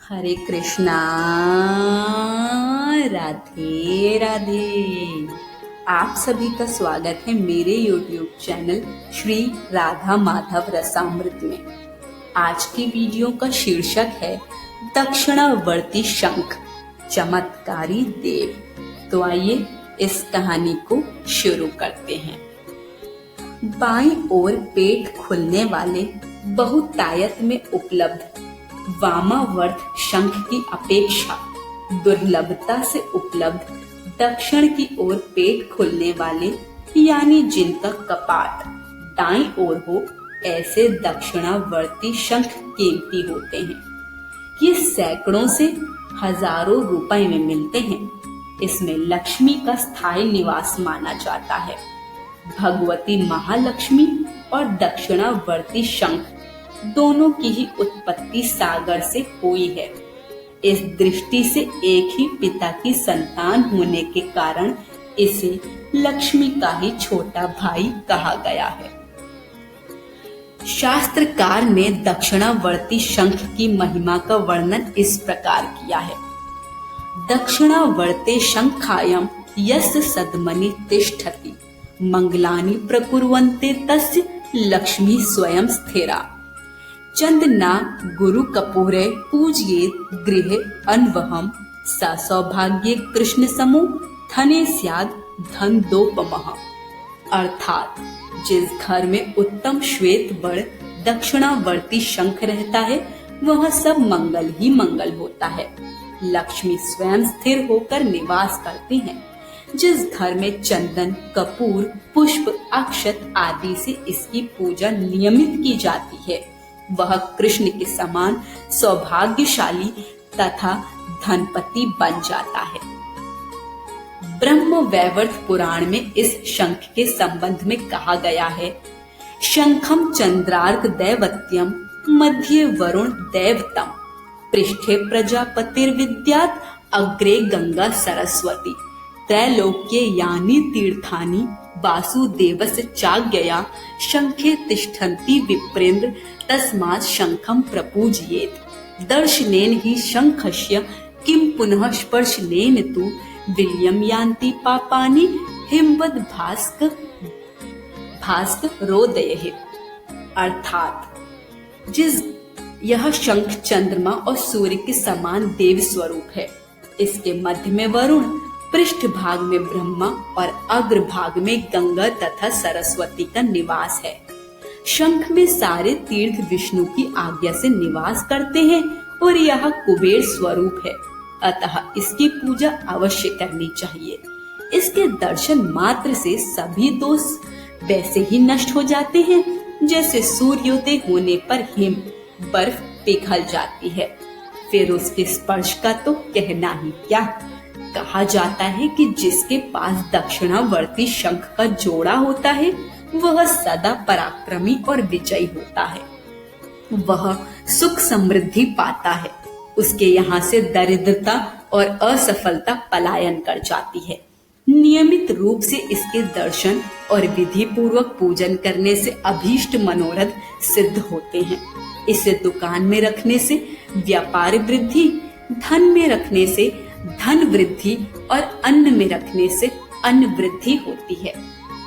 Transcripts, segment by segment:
हरे कृष्णा। राधे राधे। आप सभी का स्वागत है मेरे YouTube चैनल श्री राधा माधव रसामृत में। आज की वीडियो का शीर्षक है दक्षिणावर्ती शंख चमत्कारी देव। तो आइए इस कहानी को शुरू करते हैं। बाईं ओर पेट खुलने वाले बहुतायत में उपलब्ध वामावर्त शंख की अपेक्षा दुर्लभता से उपलब्ध दक्षिण की ओर पेट खुलने वाले यानी जिनका कपाट दाईं ओर हो, ऐसे दक्षिणावर्ती शंख कीमती होते हैं। ये सैकड़ों से हजारों रुपए में मिलते हैं। इसमें लक्ष्मी का स्थायी निवास माना जाता है। भगवती महालक्ष्मी और दक्षिणावर्ती शंख दोनों की ही उत्पत्ति सागर से हुई है। इस दृष्टि से एक ही पिता की संतान होने के कारण इसे लक्ष्मी का ही छोटा भाई कहा गया है। शास्त्रकार ने दक्षिणावर्ती शंख की महिमा का वर्णन इस प्रकार किया है। दक्षिणावर्ते शंखायं यस्य सद्मनि तिष्ठति मंगलानि प्रकुर्वन्ते तस्य लक्ष्मी स्वयं स्थिरा। चंदना गुरु कपूरे पूजयेत गृहे अन्वहम स सौभाग्ये कृष्ण समो धने स्याद धन दोपमः। अर्थात जिस घर में उत्तम श्वेत वर्ण दक्षिणावर्ती शंख रहता है वह सब मंगल ही मंगल होता है। लक्ष्मी स्वयं स्थिर होकर निवास करती हैं। जिस घर में चंदन कपूर पुष्प अक्षत आदि से इसकी पूजा नियमित की जाती है वह कृष्ण के समान सौभाग्यशाली तथा धनपति बन जाता है। ब्रह्म वैवर्त पुराण में इस शंख के संबंध में कहा गया है, शंखम चंद्रार्क दैवत्यम मध्ये वरुण दैवतम पृष्ठे प्रजापतिर्विद्यात् अग्रे गंगा सरस्वती त्रैलोक्ये यानि तीर्थानि वासुदेवस्य चाज्ञया शंखे तिष्ठन्ति विप्रेन्द्र तस्मात् शंखं प्रपूजयेत्। दर्शनेन हि शंखस्य किं पुनः स्पर्शनेन तु विलयं यान्ति पापानि हिमवद् भास्क रोदयः। अर्थात यह शंख चंद्रमा और सूर्य के समान देव स्वरूप है। इसके मध्य में वरुण, पृष्ठ भाग में ब्रह्मा और अग्र भाग में गंगा तथा सरस्वती का निवास है। शंख में सारे तीर्थ विष्णु की आज्ञा से निवास करते हैं और यह कुबेर स्वरूप है, अतः इसकी पूजा अवश्य करनी चाहिए। इसके दर्शन मात्र से सभी दोष वैसे ही नष्ट हो जाते हैं जैसे सूर्योदय होने पर हिम बर्फ पिघल जाती है। फिर उसके स्पर्श का तो कहना ही क्या। कहा जाता है कि जिसके पास दक्षिणावर्ती शंख का जोड़ा होता है वह सदा पराक्रमी और विजयी होता है। वह सुख समृद्धि पाता है। उसके यहाँ से दरिद्रता और असफलता पलायन कर जाती है। नियमित रूप से इसके दर्शन और विधि पूर्वक पूजन करने से अभीष्ट मनोरथ सिद्ध होते हैं। इसे दुकान में रखने से व्यापार वृद्धि, धन में रखने से धन वृद्धि और अन्न में रखने से अन्न वृद्धि होती है।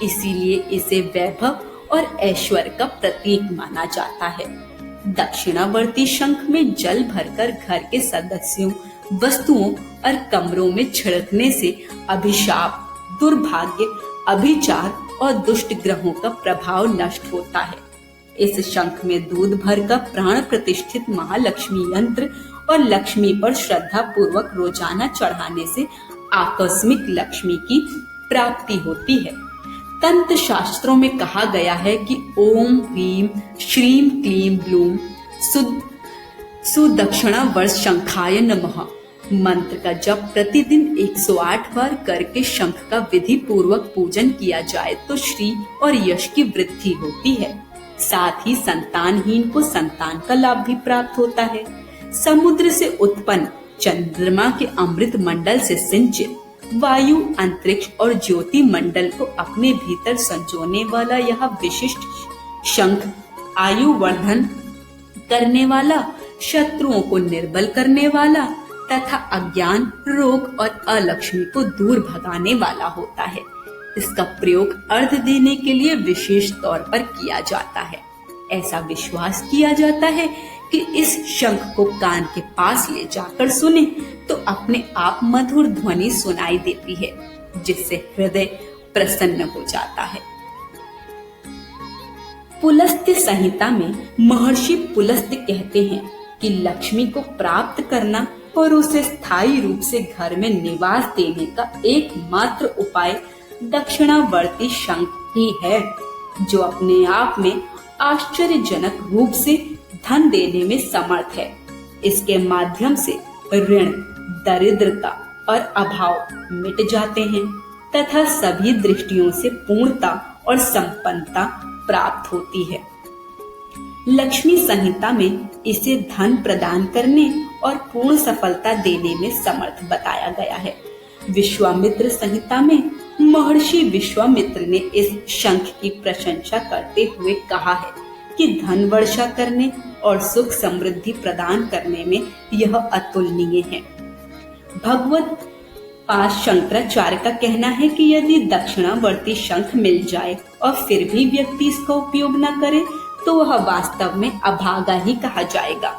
इसीलिए इसे वैभव और ऐश्वर्य का प्रतीक माना जाता है। दक्षिणावर्ती शंख में जल भरकर घर के सदस्यों, वस्तुओं और कमरों में छिड़कने से अभिशाप, दुर्भाग्य, अभिचार और दुष्ट ग्रहों का प्रभाव नष्ट होता है। इस शंख में दूध भरकर प्राण प्रतिष्ठित महालक्ष्मी यंत्र और लक्ष्मी पर श्रद्धा पूर्वक रोजाना चढ़ाने से आकस्मिक लक्ष्मी की प्राप्ति होती है। तंत्र शास्त्रों में कहा गया है कि ओम ह्रीम श्रीम क्लीम ब्लूम सुदक्षिणावर्त शंखाय नमः मंत्र का जप प्रतिदिन 108 बार करके शंख का विधि पूर्वक पूजन किया जाए तो श्री और यश की वृद्धि होती है। साथ ही संतानहीन को संतान का लाभ भी प्राप्त होता है। समुद्र से उत्पन्न, चंद्रमा के अमृत मंडल से सिंचित, वायु, अंतरिक्ष और ज्योति मंडल को अपने भीतर संजोने वाला यह विशिष्ट शंख आयु वर्धन करने वाला, शत्रुओं को निर्बल करने वाला तथा अज्ञान, रोग और अलक्ष्मी को दूर भगाने वाला होता है। इसका प्रयोग अर्घ देने के लिए विशेष तौर पर किया जाता है। ऐसा विश्वास किया जाता है कि इस शंख को कान के पास ले जाकर सुने तो अपने आप मधुर ध्वनि सुनाई देती है, जिससे हृदय प्रसन्न हो जाता है। पुलस्त्य संहिता में महर्षि पुलस्त्य कहते हैं कि लक्ष्मी को प्राप्त करना और उसे स्थायी रूप से घर में निवास देने का एकमात्र उपाय दक्षिणावर्ती शंख ही है, जो अपने आप में आश्चर्यजनक रूप से धन देने में समर्थ है। इसके माध्यम से ऋण, दरिद्रता और अभाव मिट जाते हैं तथा सभी दृष्टियों से पूर्णता और संपन्नता प्राप्त होती है। लक्ष्मी संहिता में इसे धन प्रदान करने और पूर्ण सफलता देने में समर्थ बताया गया है। विश्वामित्र संहिता में महर्षि विश्वामित्र ने इस शंख की प्रशंसा करते हुए कहा है कि धन वर्षा करने और सुख समृद्धि प्रदान करने में यह अतुलनीय है। भगवत पाद शंकराचार्य का कहना है कि यदि दक्षिणावर्ती शंख मिल जाए और फिर भी व्यक्ति इसका उपयोग न करे तो वह वास्तव में अभागा ही कहा जाएगा,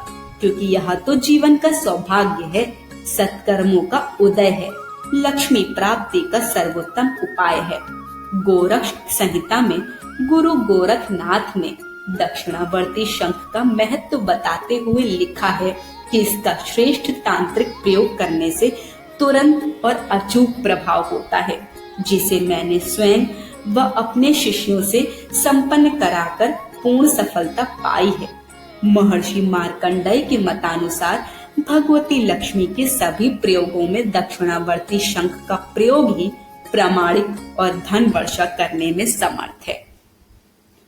क्योंकि यह तो जीवन का सौभाग्य है, सत्कर्मों का उदय है, लक्ष्मी प्राप्ति का सर्वोत्तम उपाय है। गोरक्ष संहिता में गुरु गोरखनाथ ने दक्षिणावर्ती शंख का महत्व बताते हुए लिखा है कि इसका श्रेष्ठ तांत्रिक प्रयोग करने से तुरंत और अचूक प्रभाव होता है, जिसे मैंने स्वयं व अपने शिष्यों से संपन्न कराकर पूर्ण सफलता पाई है। महर्षि मार्कंडेय के मतानुसार भगवती लक्ष्मी के सभी प्रयोगों में दक्षिणावर्ती शंख का प्रयोग ही प्रामाणिक और धन वर्षा करने में समर्थ है।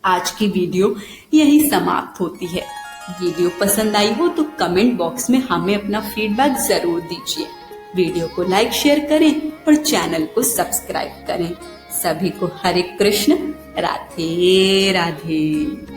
आज की वीडियो यही समाप्त होती है। वीडियो पसंद आई हो तो कमेंट बॉक्स में हमें अपना फीडबैक जरूर दीजिए। वीडियो को लाइक शेयर करें और चैनल को सब्सक्राइब करें। सभी को हरे कृष्ण, राधे राधे।